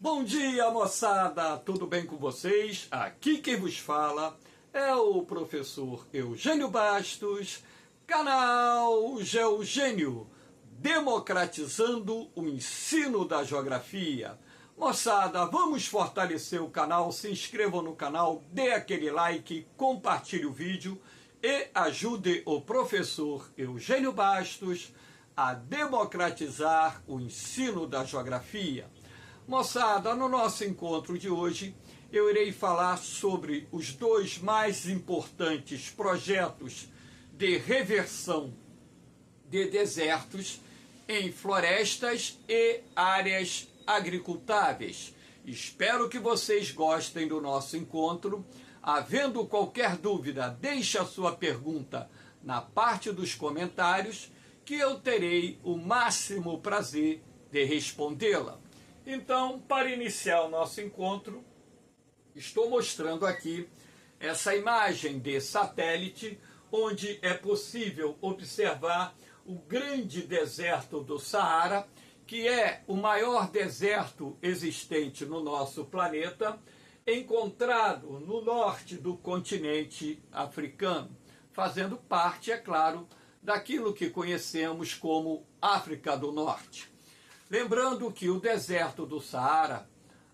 Bom dia, moçada! Tudo bem com vocês? Aqui quem vos fala é o professor Eugênio Bastos, canal Geogênio, democratizando o ensino da geografia. Moçada, vamos fortalecer o canal, se inscrevam no canal, dê aquele like, compartilhe o vídeo e ajude o professor Eugênio Bastos a democratizar o ensino da geografia. Moçada, no nosso encontro de hoje, eu irei falar sobre os dois mais importantes projetos de reversão de desertos em florestas e áreas agricultáveis. Espero que vocês gostem do nosso encontro. Havendo qualquer dúvida, deixe a sua pergunta na parte dos comentários, que eu terei o máximo prazer de respondê-la. Então, para iniciar o nosso encontro, estou mostrando aqui essa imagem de satélite, onde é possível observar o grande deserto do Saara, que é o maior deserto existente no nosso planeta, encontrado no norte do continente africano, fazendo parte, é claro, daquilo que conhecemos como África do Norte. Lembrando que o deserto do Saara,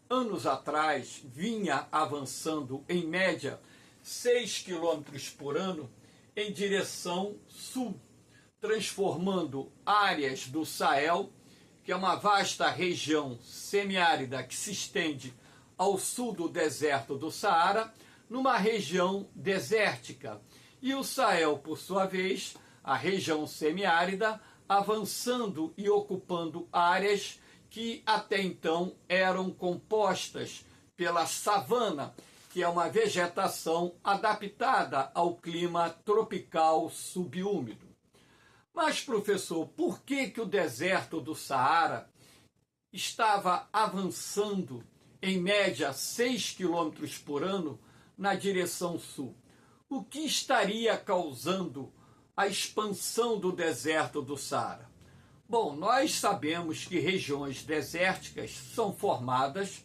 anos atrás, vinha avançando em média 6 km por ano em direção sul, transformando áreas do Sahel, que é uma vasta região semiárida que se estende ao sul do deserto do Saara, numa região desértica. E o Sahel, por sua vez, a região semiárida, avançando e ocupando áreas que até então eram compostas pela savana, que é uma vegetação adaptada ao clima tropical subúmido. Mas, professor, por que o deserto do Saara estava avançando em média 6 km por ano na direção sul? O que estaria causando a expansão do deserto do Saara? Bom, nós sabemos que regiões desérticas são formadas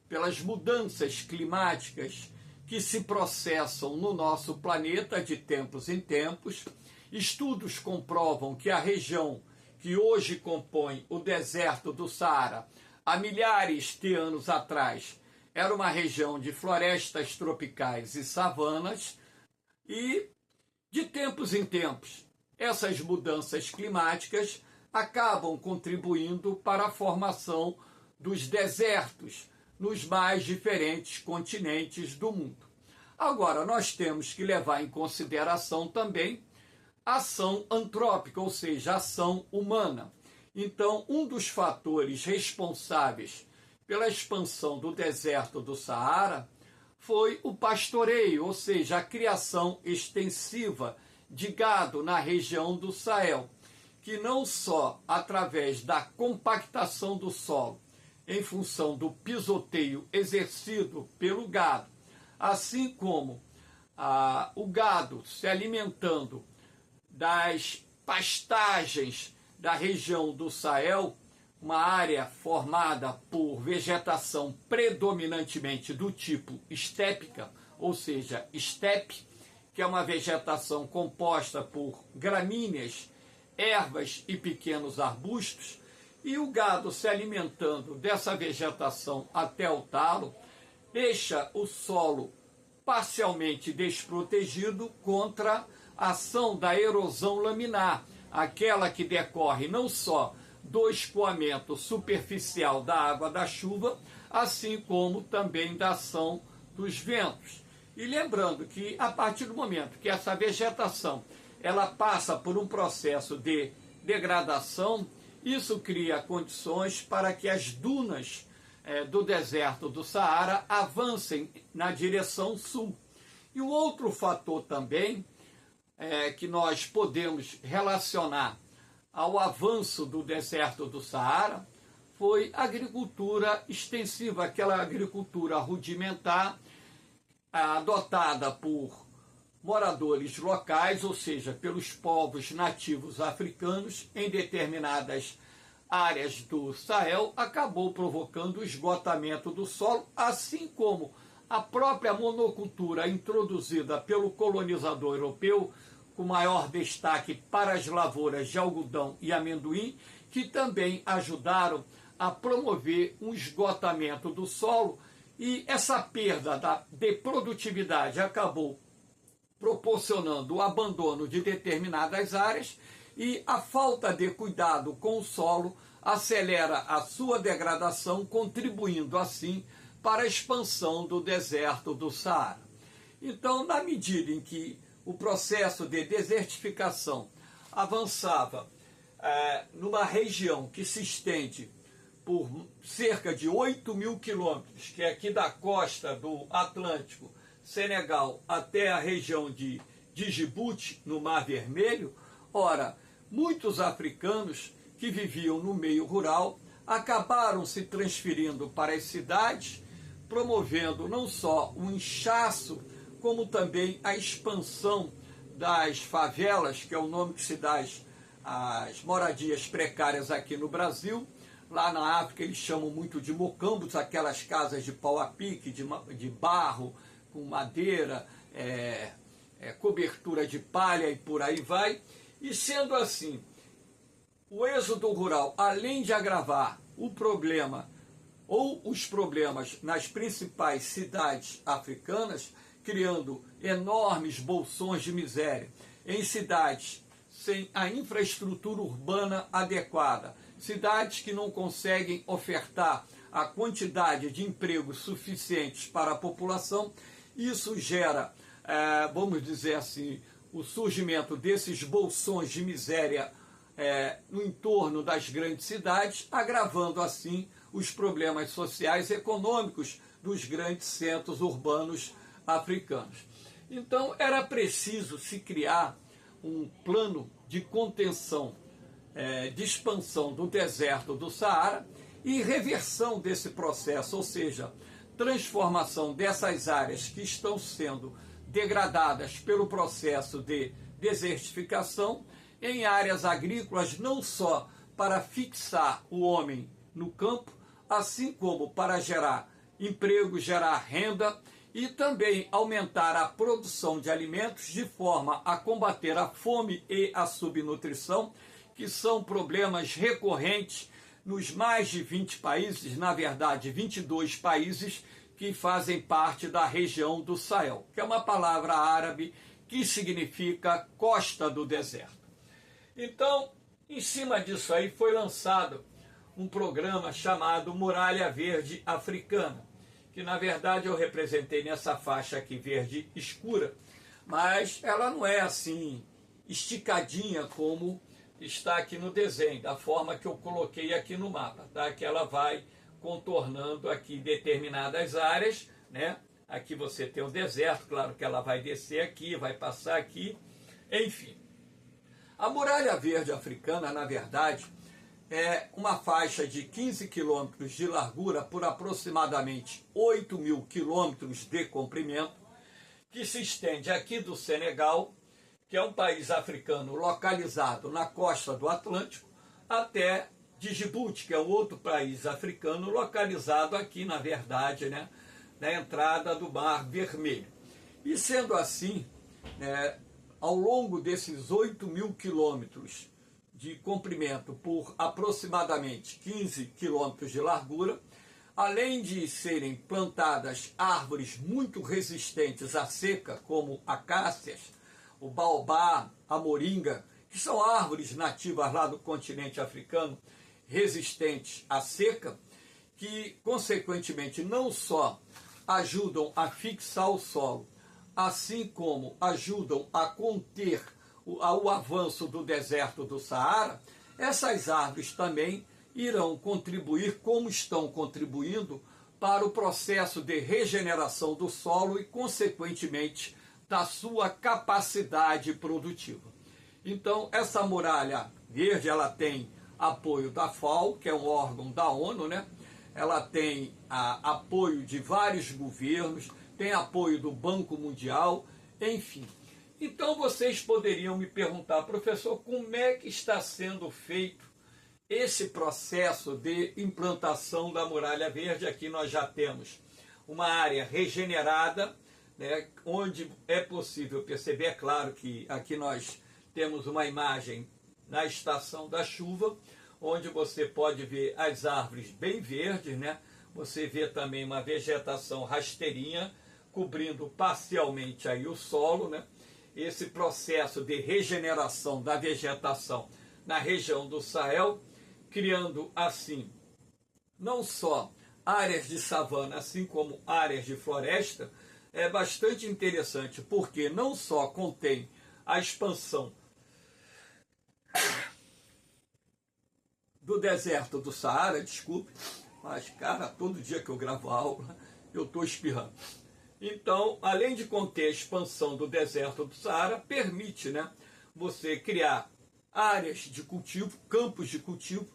pelas mudanças climáticas que se processam no nosso planeta de tempos em tempos. Estudos comprovam que a região que hoje compõe o deserto do Saara, há milhares de anos atrás, era uma região de florestas tropicais e savanas, e de tempos em tempos, essas mudanças climáticas acabam contribuindo para a formação dos desertos nos mais diferentes continentes do mundo. Agora, nós temos que levar em consideração também a ação antrópica, ou seja, a ação humana. Então, um dos fatores responsáveis pela expansão do deserto do Saara foi o pastoreio, ou seja, a criação extensiva de gado na região do Sahel, que não só através da compactação do solo, em função do pisoteio exercido pelo gado, assim como o gado se alimentando das pastagens da região do Sahel, uma área formada por vegetação predominantemente do tipo estépica, ou seja, estepe, que é uma vegetação composta por gramíneas, ervas e pequenos arbustos, e o gado se alimentando dessa vegetação até o talo, deixa o solo parcialmente desprotegido contra a ação da erosão laminar, aquela que decorre não só do escoamento superficial da água da chuva, assim como também da ação dos ventos. E lembrando que a partir do momento que essa vegetação ela passa por um processo de degradação, isso cria condições para que as dunas do deserto do Saara avancem na direção sul. E o outro fator também que nós podemos relacionar ao avanço do deserto do Saara foi a agricultura extensiva, aquela agricultura rudimentar adotada por moradores locais, ou seja, pelos povos nativos africanos em determinadas áreas do Sahel acabou provocando o esgotamento do solo, assim como a própria monocultura introduzida pelo colonizador europeu, com maior destaque para as lavouras de algodão e amendoim, que também ajudaram a promover um esgotamento do solo, e essa perda de produtividade acabou proporcionando o abandono de determinadas áreas, e a falta de cuidado com o solo acelera a sua degradação, contribuindo assim para a expansão do deserto do Saara. Então, na medida em que o processo de desertificação avançava numa região que se estende por cerca de 8.000 quilômetros, que é aqui da costa do Atlântico, Senegal, até a região de Djibouti, no Mar Vermelho, ora, muitos africanos que viviam no meio rural acabaram se transferindo para as cidades, promovendo não só o inchaço, como também a expansão das favelas, que é o nome que se dá às moradias precárias aqui no Brasil. Lá na África eles chamam muito de mocambos, aquelas casas de pau a pique, de barro, com madeira, cobertura de palha e por aí vai. E sendo assim, o êxodo rural, além de agravar o problema ou os problemas nas principais cidades africanas, criando enormes bolsões de miséria em cidades sem a infraestrutura urbana adequada, cidades que não conseguem ofertar a quantidade de empregos suficientes para a população. Isso gera, vamos dizer assim, o surgimento desses bolsões de miséria no entorno das grandes cidades, agravando assim os problemas sociais e econômicos dos grandes centros urbanos africanos. Então era preciso se criar um plano de contenção, de expansão do deserto do Saara e reversão desse processo, ou seja, transformação dessas áreas que estão sendo degradadas pelo processo de desertificação em áreas agrícolas, não só para fixar o homem no campo, assim como para gerar emprego, gerar renda e também aumentar a produção de alimentos de forma a combater a fome e a subnutrição, que são problemas recorrentes nos mais de 20 países, na verdade 22 países que fazem parte da região do Sahel, que é uma palavra árabe que significa costa do deserto. Então, em cima disso aí foi lançado um programa chamado Muralha Verde Africana, que na verdade eu representei nessa faixa aqui verde escura, mas ela não é assim esticadinha como está aqui no desenho, da forma que eu coloquei aqui no mapa, tá? Que ela vai contornando aqui determinadas áreas, né? Aqui você tem o deserto, claro que ela vai descer aqui, vai passar aqui, enfim. A Muralha Verde Africana, na verdade, é uma faixa de 15 quilômetros de largura por aproximadamente 8.000 quilômetros de comprimento, que se estende aqui do Senegal, que é um país africano localizado na costa do Atlântico, até Djibouti, que é um outro país africano localizado aqui, na verdade, né, na entrada do Mar Vermelho. E sendo assim, ao longo desses 8.000 quilômetros de comprimento por aproximadamente 15 quilômetros de largura, além de serem plantadas árvores muito resistentes à seca, como acácias, o baobá, a moringa, que são árvores nativas lá do continente africano, resistentes à seca, que consequentemente não só ajudam a fixar o solo, assim como ajudam a conter o avanço do deserto do Saara, essas árvores também irão contribuir, como estão contribuindo, para o processo de regeneração do solo e, consequentemente, da sua capacidade produtiva. Então, essa muralha verde, ela tem apoio da FAO, que é um órgão da ONU, né? Ela tem apoio de vários governos, tem apoio do Banco Mundial, enfim. Então vocês poderiam me perguntar, professor, como é que está sendo feito esse processo de implantação da muralha verde. Aqui nós já temos uma área regenerada, né, onde é possível perceber, é claro que aqui nós temos uma imagem na estação da chuva, onde você pode ver as árvores bem verdes, né? Você vê também uma vegetação rasteirinha, cobrindo parcialmente aí o solo, né? Esse processo de regeneração da vegetação na região do Sahel, criando assim não só áreas de savana, assim como áreas de floresta, é bastante interessante, porque não só contém a expansão do deserto do Saara, desculpe, mas, cara, todo dia que eu gravo aula, eu estou espirrando. Então, além de conter a expansão do deserto do Saara, permite, né, você criar áreas de cultivo, campos de cultivo,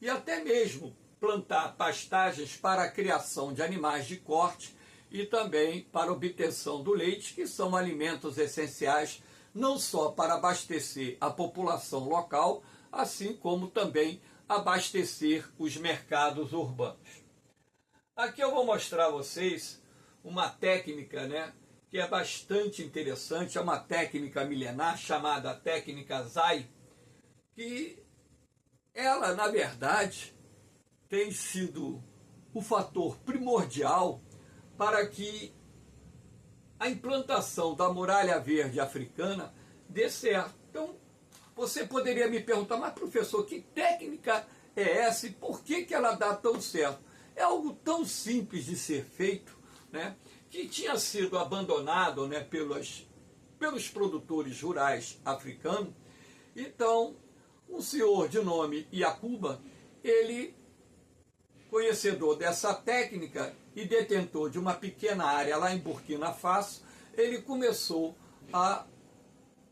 e até mesmo plantar pastagens para a criação de animais de corte e também para a obtenção do leite, que são alimentos essenciais não só para abastecer a população local, assim como também abastecer os mercados urbanos. Aqui eu vou mostrar a vocês uma técnica, né, que é bastante interessante, é uma técnica milenar chamada técnica Zai, que ela, na verdade, tem sido o fator primordial para que a implantação da muralha verde africana dê certo. Então, você poderia me perguntar, mas professor, que técnica é essa e por que ela dá tão certo? É algo tão simples de ser feito, né, que tinha sido abandonado, né, pelos produtores rurais africanos. Então, um senhor de nome Yacuba, ele, conhecedor dessa técnica e detentor de uma pequena área lá em Burkina Faso, ele começou a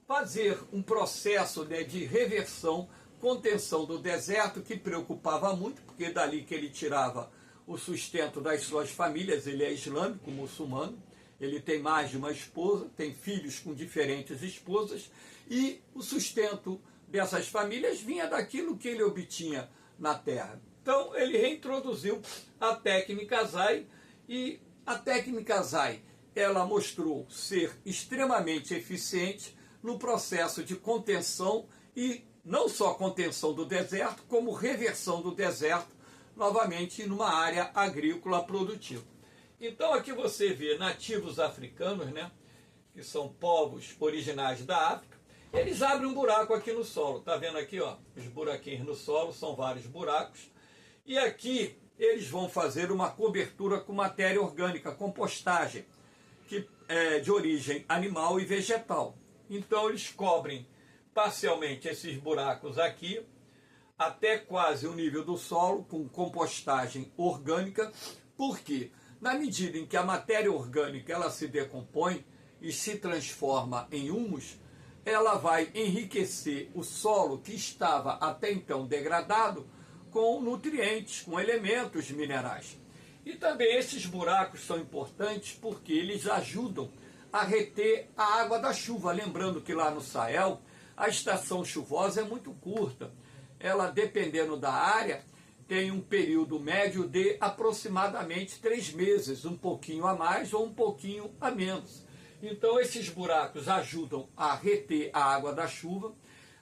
fazer um processo, né, de reversão, contenção do deserto, que preocupava muito, porque dali que ele tirava o sustento das suas famílias. Ele é islâmico, muçulmano, ele tem mais de uma esposa, tem filhos com diferentes esposas, e o sustento dessas famílias vinha daquilo que ele obtinha na terra. Então ele reintroduziu a técnica Zai, e a técnica Zai, ela mostrou ser extremamente eficiente no processo de contenção, e não só contenção do deserto, como reversão do deserto novamente numa área agrícola produtiva. Então aqui você vê nativos africanos, né, que são povos originais da África. Eles abrem um buraco aqui no solo, tá vendo aqui, ó, os buraquinhos no solo, são vários buracos, e aqui eles vão fazer uma cobertura com matéria orgânica, compostagem, que é de origem animal e vegetal. Então eles cobrem parcialmente esses buracos aqui, até quase o nível do solo, com compostagem orgânica, porque na medida em que a matéria orgânica ela se decompõe e se transforma em humus, ela vai enriquecer o solo que estava até então degradado com nutrientes, com elementos minerais. E também esses buracos são importantes porque eles ajudam a reter a água da chuva. Lembrando que lá no Sahel a estação chuvosa é muito curta. Ela, dependendo da área, tem um período médio de aproximadamente 3 meses, um pouquinho a mais ou um pouquinho a menos. Então esses buracos ajudam a reter a água da chuva.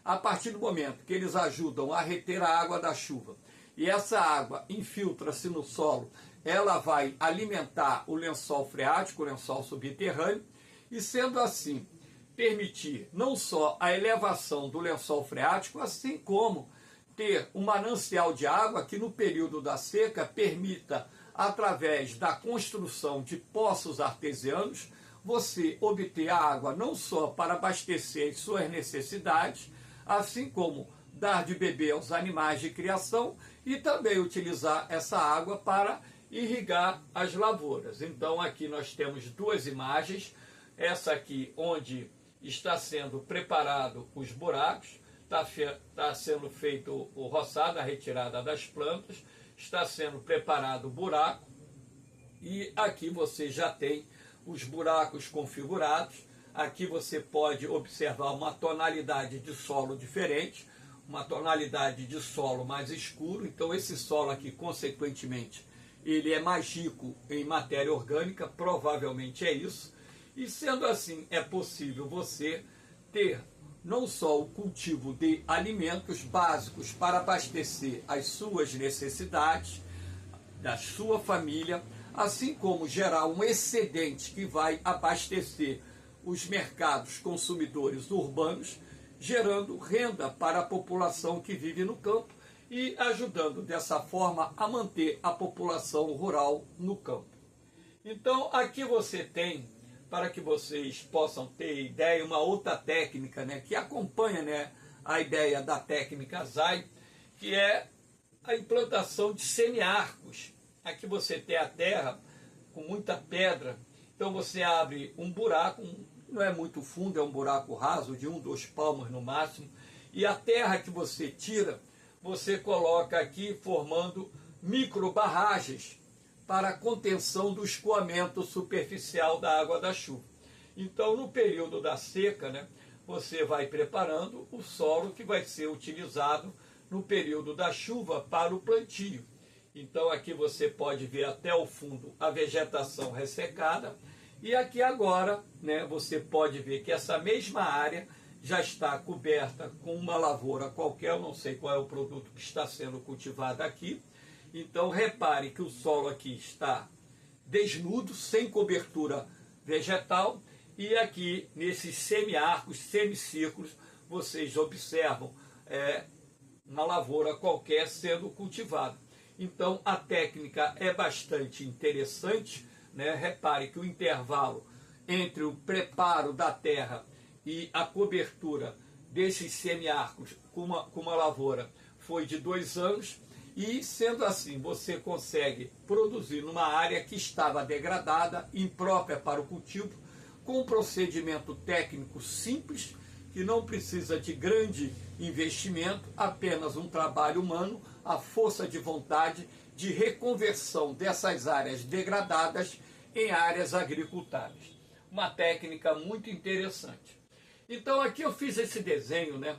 A partir do momento que eles ajudam a reter a água da chuva e essa água infiltra-se no solo, ela vai alimentar o lençol freático, o lençol subterrâneo, e sendo assim, permitir não só a elevação do lençol freático, assim como ter um manancial de água que no período da seca permita, através da construção de poços artesianos, você obter a água não só para abastecer as suas necessidades, assim como dar de beber aos animais de criação e também utilizar essa água para irrigar as lavouras. Então aqui nós temos duas imagens, essa aqui onde está sendo preparado os buracos, está sendo feito o roçado, a retirada das plantas, está sendo preparado o buraco, e aqui você já tem os buracos configurados. Aqui você pode observar uma tonalidade de solo diferente, uma tonalidade de solo mais escuro, então esse solo aqui, consequentemente, ele é mais rico em matéria orgânica, provavelmente é isso. E sendo assim, é possível você ter não só o cultivo de alimentos básicos para abastecer as suas necessidades, da sua família, assim como gerar um excedente que vai abastecer os mercados consumidores urbanos, gerando renda para a população que vive no campo e ajudando dessa forma a manter a população rural no campo. Então aqui você tem, para que vocês possam ter ideia, uma outra técnica, né, que acompanha, né, a ideia da técnica ZAI, que é a implantação de semiarcos. Aqui você tem a terra com muita pedra, então você abre um buraco, não é muito fundo, é um buraco raso de 1, 2 palmos no máximo, e a terra que você tira, você coloca aqui formando micro barragens para a contenção do escoamento superficial da água da chuva. Então, no período da seca, né, você vai preparando o solo que vai ser utilizado no período da chuva para o plantio. Então, aqui você pode ver até o fundo a vegetação ressecada. E aqui agora, né, você pode ver que essa mesma área já está coberta com uma lavoura qualquer, eu não sei qual é o produto que está sendo cultivado aqui. Então repare que o solo aqui está desnudo, sem cobertura vegetal, e aqui nesses semiarcos, semicírculos, vocês observam uma lavoura qualquer sendo cultivada. Então a técnica é bastante interessante, né? Repare que o intervalo entre o preparo da terra e a cobertura desses semiarcos com uma lavoura foi de 2 anos, e sendo assim você consegue produzir numa área que estava degradada, imprópria para o cultivo, com um procedimento técnico simples, que não precisa de grande investimento, apenas um trabalho humano, a força de vontade de reconversão dessas áreas degradadas em áreas agricultáveis. Uma técnica muito interessante. Então aqui eu fiz esse desenho, né,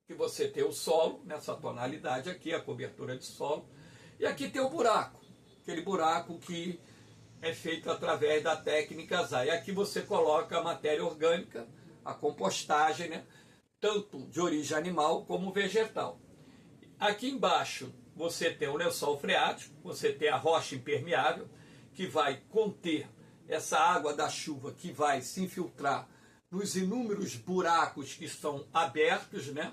que você tem o solo, nessa tonalidade aqui, a cobertura de solo, e aqui tem o buraco, aquele buraco que é feito através da técnica ZAI. Aqui você coloca a matéria orgânica, a compostagem, né, tanto de origem animal como vegetal. Aqui embaixo você tem o lençol freático, você tem a rocha impermeável, que vai conter essa água da chuva que vai se infiltrar nos inúmeros buracos que estão abertos, né,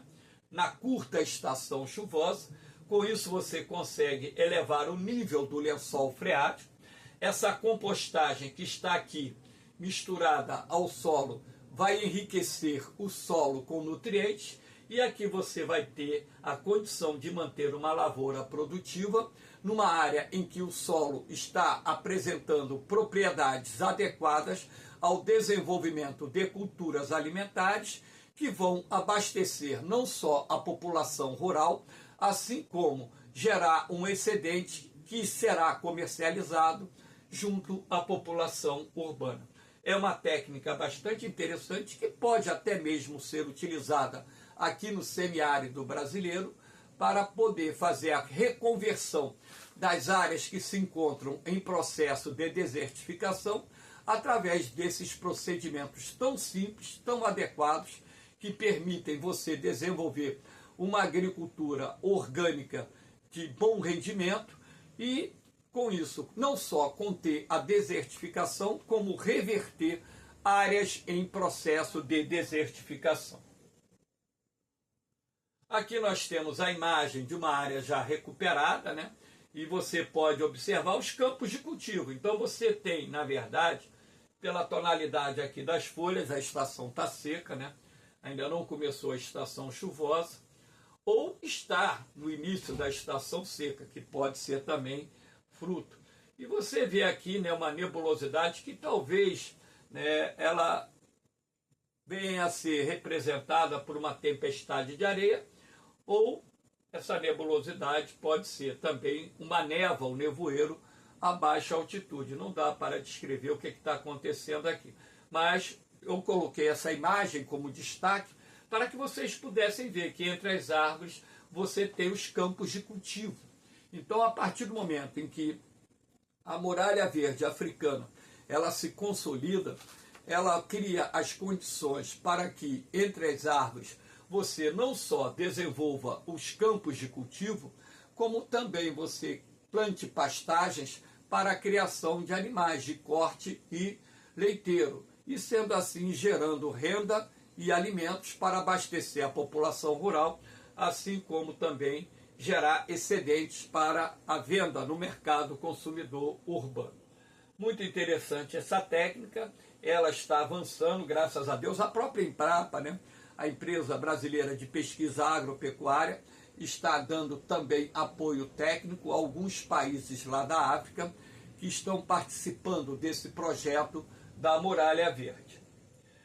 na curta estação chuvosa. Com isso você consegue elevar o nível do lençol freático. Essa compostagem que está aqui misturada ao solo vai enriquecer o solo com nutrientes, e aqui você vai ter a condição de manter uma lavoura produtiva numa área em que o solo está apresentando propriedades adequadas ao desenvolvimento de culturas alimentares que vão abastecer não só a população rural, assim como gerar um excedente que será comercializado junto à população urbana. É uma técnica bastante interessante que pode até mesmo ser utilizada aqui no semiárido brasileiro para poder fazer a reconversão das áreas que se encontram em processo de desertificação através desses procedimentos tão simples, tão adequados, que permitem você desenvolver uma agricultura orgânica de bom rendimento e, com isso, não só conter a desertificação, como reverter áreas em processo de desertificação. Aqui nós temos a imagem de uma área já recuperada, né? E você pode observar os campos de cultivo. Então você tem, na verdade, pela tonalidade aqui das folhas, a estação está seca, né? Ainda não começou a estação chuvosa, ou está no início da estação seca, que pode ser também fruto. E você vê aqui, né, uma nebulosidade que talvez, né, ela venha a ser representada por uma tempestade de areia, ou essa nebulosidade pode ser também uma névoa, um nevoeiro a baixa altitude. Não dá para descrever o que está acontecendo aqui. Mas eu coloquei essa imagem como destaque para que vocês pudessem ver que entre as árvores você tem os campos de cultivo. Então, a partir do momento em que a muralha verde africana ela se consolida, ela cria as condições para que entre as árvores você não só desenvolva os campos de cultivo, como também você plante pastagens para a criação de animais de corte e leiteiro, e sendo assim gerando renda e alimentos para abastecer a população rural, assim como também gerar excedentes para a venda no mercado consumidor urbano. Muito interessante essa técnica, ela está avançando, graças a Deus. A própria Embrapa, né, a empresa brasileira de pesquisa agropecuária, está dando também apoio técnico a alguns países lá da África que estão participando desse projeto da Muralha Verde.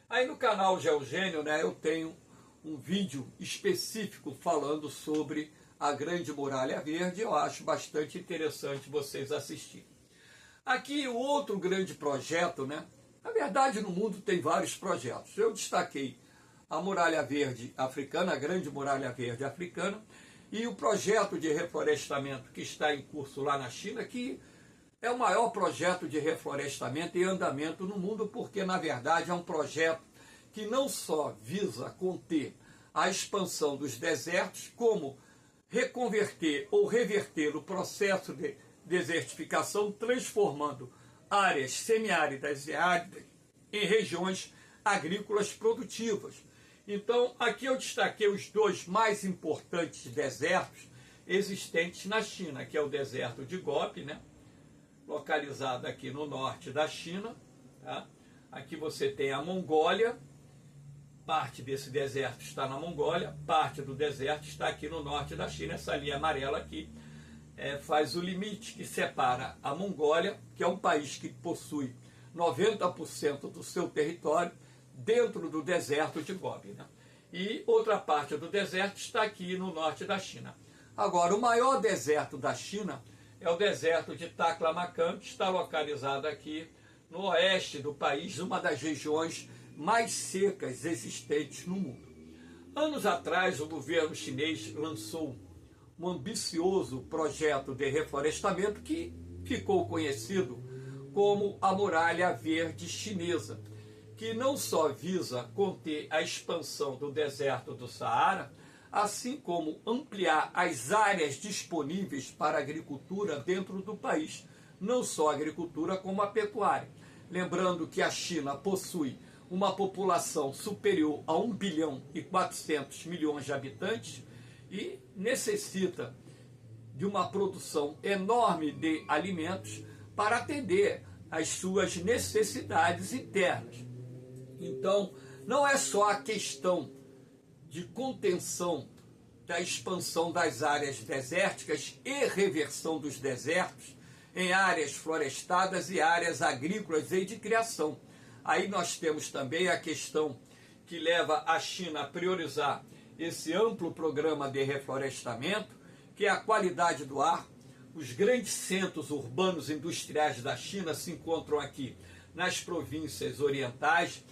Aí no canal Geogênio, né, eu tenho um vídeo específico falando sobre a Grande Muralha Verde. Eu acho bastante interessante vocês assistirem. Aqui o outro grande projeto, né? Na verdade no mundo tem vários projetos. Eu destaquei a Muralha Verde Africana, a Grande Muralha Verde Africana, e o projeto de reflorestamento que está em curso lá na China, que é o maior projeto de reflorestamento em andamento no mundo, porque na verdade é um projeto que não só visa conter a expansão dos desertos, como reconverter ou reverter o processo de desertificação, transformando áreas semiáridas e áridas em regiões agrícolas produtivas. Então, aqui eu destaquei os dois mais importantes desertos existentes na China, que é o deserto de Gobi, né, localizado aqui no norte da China. Tá? Aqui você tem a Mongólia, parte desse deserto está na Mongólia, parte do deserto está aqui no norte da China. Essa linha amarela aqui faz o limite que separa a Mongólia, que é um país que possui 90% do seu território dentro do deserto de Gobi, né? E outra parte do deserto está aqui no norte da China. Agora, o maior deserto da China é o deserto de Taklamakan, que está localizado aqui no oeste do país, uma das regiões mais secas existentes no mundo. Anos atrás, o governo chinês lançou um ambicioso projeto de reflorestamento que ficou conhecido como a Muralha Verde Chinesa, que não só visa conter a expansão do deserto do Saara, assim como ampliar as áreas disponíveis para a agricultura dentro do país, não só a agricultura como a pecuária. Lembrando que a China possui uma população superior a 1 bilhão e 400 milhões de habitantes e necessita de uma produção enorme de alimentos para atender às suas necessidades internas. Então, não é só a questão de contenção da expansão das áreas desérticas e reversão dos desertos em áreas florestadas e áreas agrícolas e de criação. Aí nós temos também a questão que leva a China a priorizar esse amplo programa de reflorestamento, que é a qualidade do ar. Os grandes centros urbanos industriais da China se encontram aqui nas províncias orientais,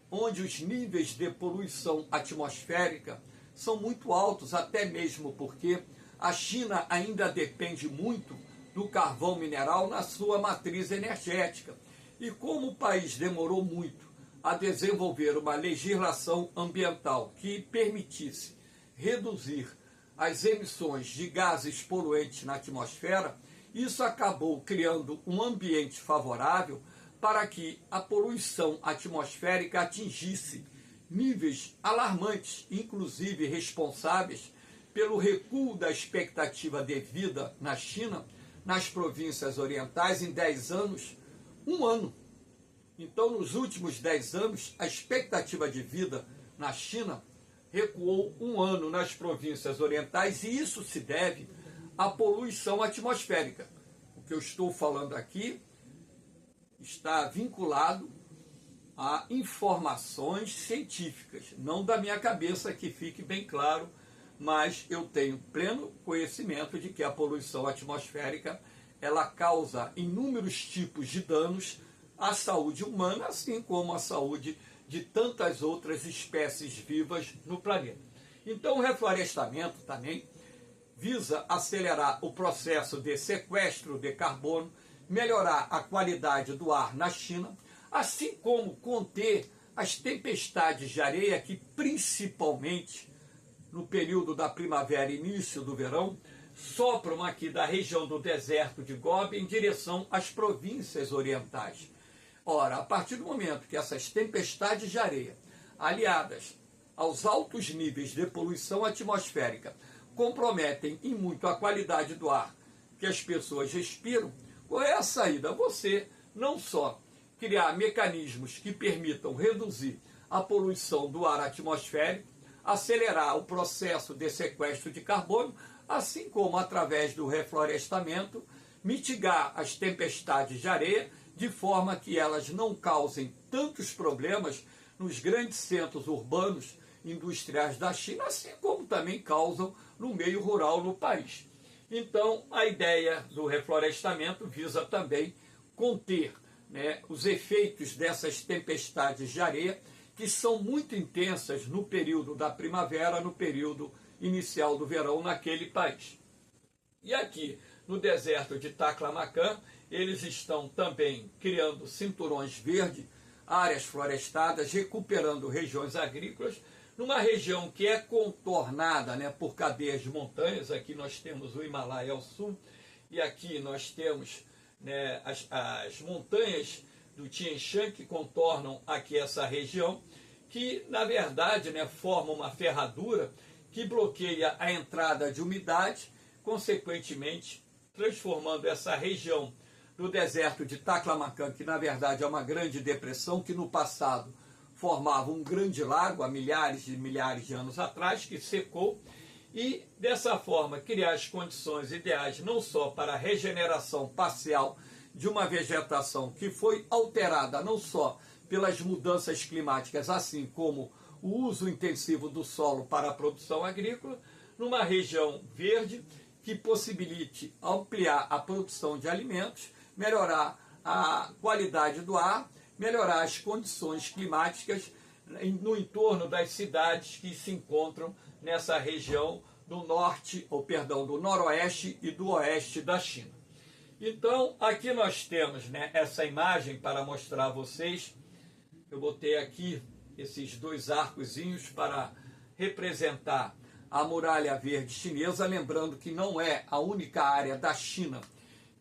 onde os níveis de poluição atmosférica são muito altos, até mesmo porque a China ainda depende muito do carvão mineral na sua matriz energética. E como o país demorou muito a desenvolver uma legislação ambiental que permitisse reduzir as emissões de gases poluentes na atmosfera, isso acabou criando um ambiente favorável para que a poluição atmosférica atingisse níveis alarmantes, inclusive responsáveis pelo recuo da expectativa de vida na China, nas províncias orientais, em 10 anos, 1 ano. Então, nos últimos 10 anos, a expectativa de vida na China recuou 1 ano nas províncias orientais, e isso se deve à poluição atmosférica. O que eu estou falando aqui está vinculado a informações científicas, não da minha cabeça, que fique bem claro, mas eu tenho pleno conhecimento de que a poluição atmosférica ela causa inúmeros tipos de danos à saúde humana, assim como à saúde de tantas outras espécies vivas no planeta. Então o reflorestamento também visa acelerar o processo de sequestro de carbono, melhorar a qualidade do ar na China, assim como conter as tempestades de areia que, principalmente no período da primavera e início do verão, sopram aqui da região do deserto de Gobi em direção às províncias orientais. Ora, a partir do momento que essas tempestades de areia, aliadas aos altos níveis de poluição atmosférica, comprometem em muito a qualidade do ar que as pessoas respiram, qual é a saída? Você não só criar mecanismos que permitam reduzir a poluição do ar atmosférico, acelerar o processo de sequestro de carbono, assim como através do reflorestamento, mitigar as tempestades de areia, de forma que elas não causem tantos problemas nos grandes centros urbanos industriais da China, assim como também causam no meio rural no país. Então, a ideia do reflorestamento visa também conter, né, os efeitos dessas tempestades de areia, que são muito intensas no período da primavera, no período inicial do verão naquele país. E aqui, no deserto de Taklamakan, eles estão também criando cinturões verdes, áreas florestadas, recuperando regiões agrícolas, numa região que é contornada, né, por cadeias de montanhas. Aqui nós temos o Himalaia ao sul, e aqui nós temos, né, as montanhas do Tian Shan, que contornam aqui essa região, que na verdade, né, formam uma ferradura que bloqueia a entrada de umidade, consequentemente transformando essa região do deserto de Taklamakan, que na verdade é uma grande depressão, que no passado formava um grande lago há milhares e milhares de anos atrás, que secou, e dessa forma criar as condições ideais não só para a regeneração parcial de uma vegetação que foi alterada não só pelas mudanças climáticas, assim como o uso intensivo do solo para a produção agrícola, numa região verde que possibilite ampliar a produção de alimentos, melhorar a qualidade do ar, melhorar as condições climáticas no entorno das cidades que se encontram nessa região do do noroeste e do oeste da China. Então, aqui nós temos, né, essa imagem para mostrar a vocês. Eu botei aqui esses dois arcozinhos para representar a muralha verde chinesa, lembrando que não é a única área da China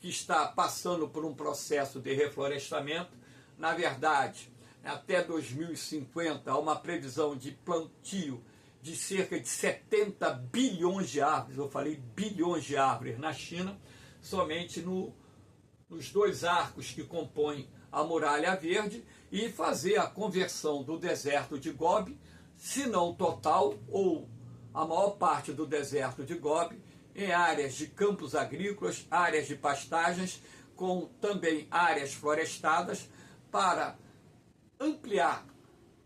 que está passando por um processo de reflorestamento. Na verdade, até 2050 há uma previsão de plantio de cerca de 70 bilhões de árvores, eu falei bilhões de árvores na China, somente nos dois arcos que compõem a muralha verde, e fazer a conversão do deserto de Gobi, se não total, ou a maior parte do deserto de Gobi, em áreas de campos agrícolas, áreas de pastagens, com também áreas florestadas, para ampliar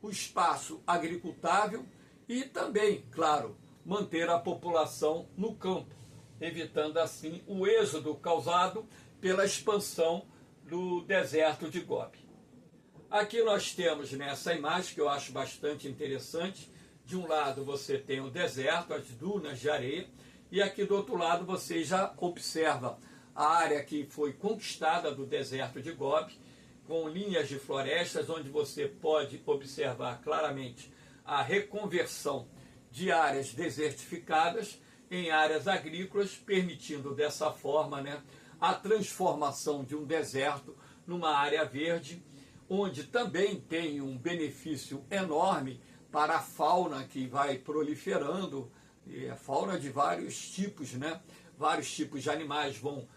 o espaço agricultável e também, claro, manter a população no campo, evitando assim o êxodo causado pela expansão do deserto de Gobi. Aqui nós temos nessa imagem, que eu acho bastante interessante, de um lado você tem o deserto, as dunas de areia, e aqui do outro lado você já observa a área que foi conquistada do deserto de Gobi, com linhas de florestas, onde você pode observar claramente a reconversão de áreas desertificadas em áreas agrícolas, permitindo dessa forma, né, a transformação de um deserto numa área verde, onde também tem um benefício enorme para a fauna que vai proliferando, e a fauna de vários tipos, né? Vários tipos de animais vão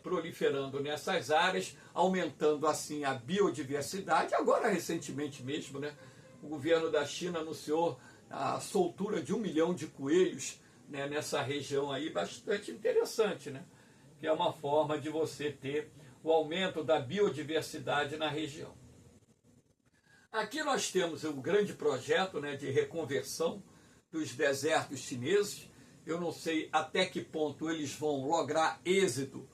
proliferando nessas áreas, aumentando assim a biodiversidade. Agora, recentemente mesmo, né, o governo da China anunciou a soltura de 1 milhão de coelhos, né, nessa região aí, bastante interessante, né? Que é uma forma de você ter o aumento da biodiversidade na região. Aqui nós temos um grande projeto, né, de reconversão dos desertos chineses. Eu não sei até que ponto eles vão lograr êxito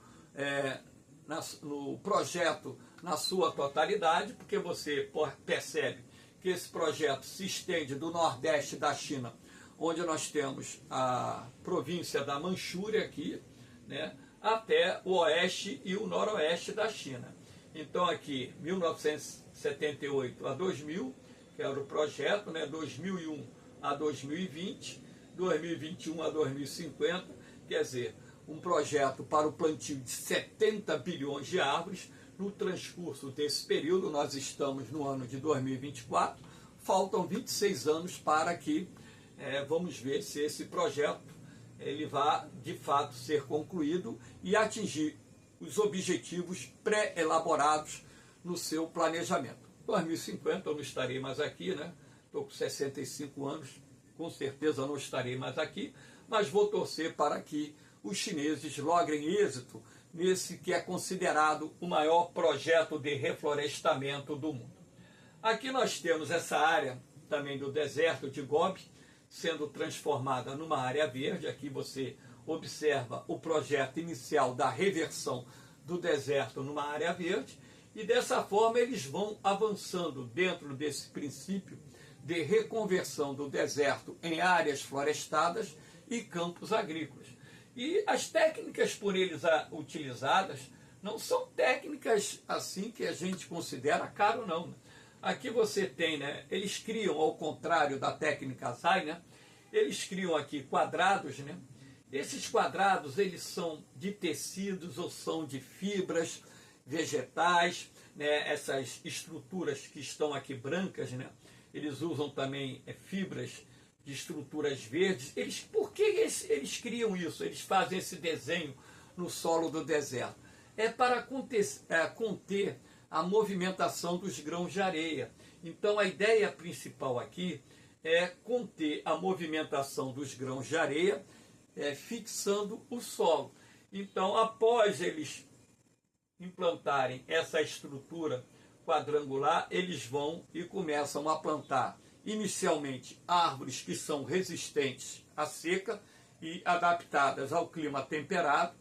no projeto na sua totalidade, porque você percebe que esse projeto se estende do nordeste da China, onde nós temos a província da Manchúria aqui, né, até o oeste e o noroeste da China. Então aqui, 1978 a 2000, que era o projeto, né, 2001 a 2020, 2021 a 2050, quer dizer, um projeto para o plantio de 70 bilhões de árvores. No transcurso desse período, nós estamos no ano de 2024, faltam 26 anos para que, vamos ver se esse projeto ele vai de fato ser concluído e atingir os objetivos pré-elaborados no seu planejamento. 2050 eu não estarei mais aqui, né? Estou com 65 anos, com certeza não estarei mais aqui, mas vou torcer para que os chineses logrem êxito nesse que é considerado o maior projeto de reflorestamento do mundo. Aqui nós temos essa área também do deserto de Gobi, sendo transformada numa área verde. Aqui você observa o projeto inicial da reversão do deserto numa área verde, e dessa forma eles vão avançando dentro desse princípio de reconversão do deserto em áreas florestadas e campos agrícolas. E as técnicas por eles utilizadas não são técnicas assim que a gente considera caro, não. Aqui você tem, né, eles criam, ao contrário da técnica Zai, né, eles criam aqui quadrados, né. Esses quadrados, eles são de tecidos ou são de fibras vegetais, né, essas estruturas que estão aqui brancas, né, eles usam também fibras de estruturas verdes. Por que eles criam isso? Eles fazem esse desenho no solo do deserto. É para conter a movimentação dos grãos de areia. Então a ideia principal aqui é conter a movimentação dos grãos de areia, fixando o solo. Então, após eles implantarem essa estrutura quadrangular, eles vão e começam a plantar inicialmente árvores que são resistentes à seca e adaptadas ao clima temperado,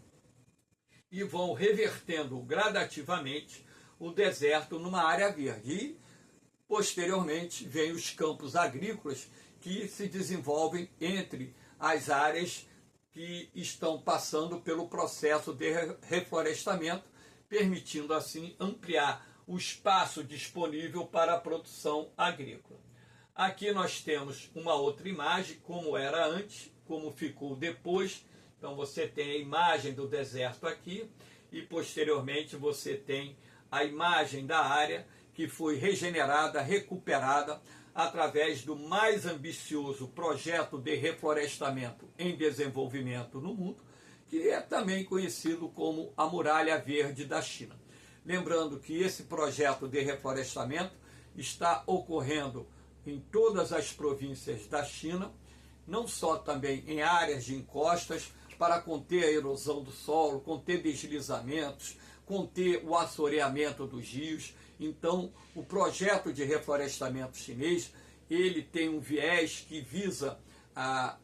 e vão revertendo gradativamente o deserto numa área verde. E, posteriormente, vem os campos agrícolas que se desenvolvem entre as áreas que estão passando pelo processo de reflorestamento, permitindo assim ampliar o espaço disponível para a produção agrícola. Aqui nós temos uma outra imagem, como era antes, como ficou depois. Então você tem a imagem do deserto aqui e posteriormente você tem a imagem da área que foi regenerada, recuperada através do mais ambicioso projeto de reflorestamento em desenvolvimento no mundo, que é também conhecido como a Muralha Verde da China. Lembrando que esse projeto de reflorestamento está ocorrendo em todas as províncias da China, não só também em áreas de encostas, para conter a erosão do solo, conter deslizamentos, conter o assoreamento dos rios. Então, o projeto de reflorestamento chinês, ele tem um viés que visa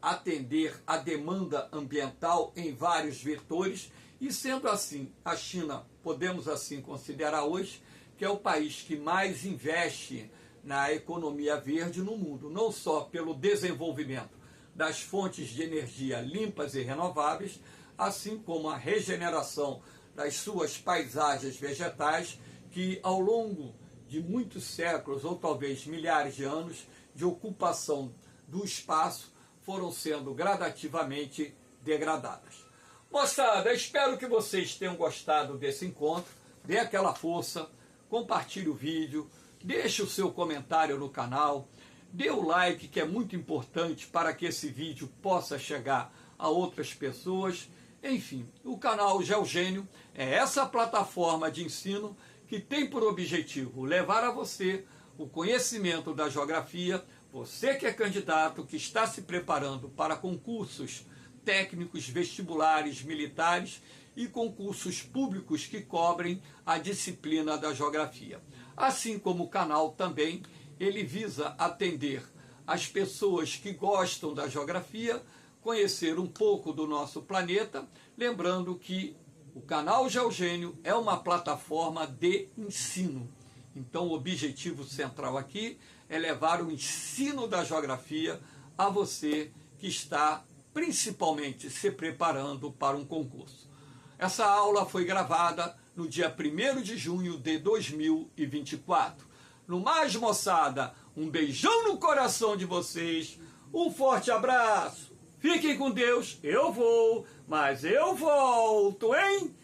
atender a demanda ambiental em vários vetores, e sendo assim, a China, podemos assim considerar hoje, que é o país que mais investe na economia verde no mundo, não só pelo desenvolvimento das fontes de energia limpas e renováveis, assim como a regeneração das suas paisagens vegetais, que ao longo de muitos séculos, ou talvez milhares de anos, de ocupação do espaço, foram sendo gradativamente degradadas. Moçada, espero que vocês tenham gostado desse encontro. Dê aquela força, compartilhe o vídeo, deixe o seu comentário no canal, dê o like, que é muito importante para que esse vídeo possa chegar a outras pessoas. Enfim, o canal GeoGênio é essa plataforma de ensino que tem por objetivo levar a você o conhecimento da geografia. Você que é candidato, que está se preparando para concursos técnicos, vestibulares, militares e concursos públicos que cobrem a disciplina da geografia. Assim como o canal também, ele visa atender as pessoas que gostam da geografia, conhecer um pouco do nosso planeta, lembrando que o canal GeoGênio é uma plataforma de ensino. Então o objetivo central aqui é levar o ensino da geografia a você que está principalmente se preparando para um concurso. Essa aula foi gravada no dia 1º de junho de 2024. No mais, moçada, um beijão no coração de vocês, um forte abraço, fiquem com Deus, eu vou, mas eu volto, hein?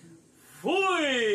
Fui!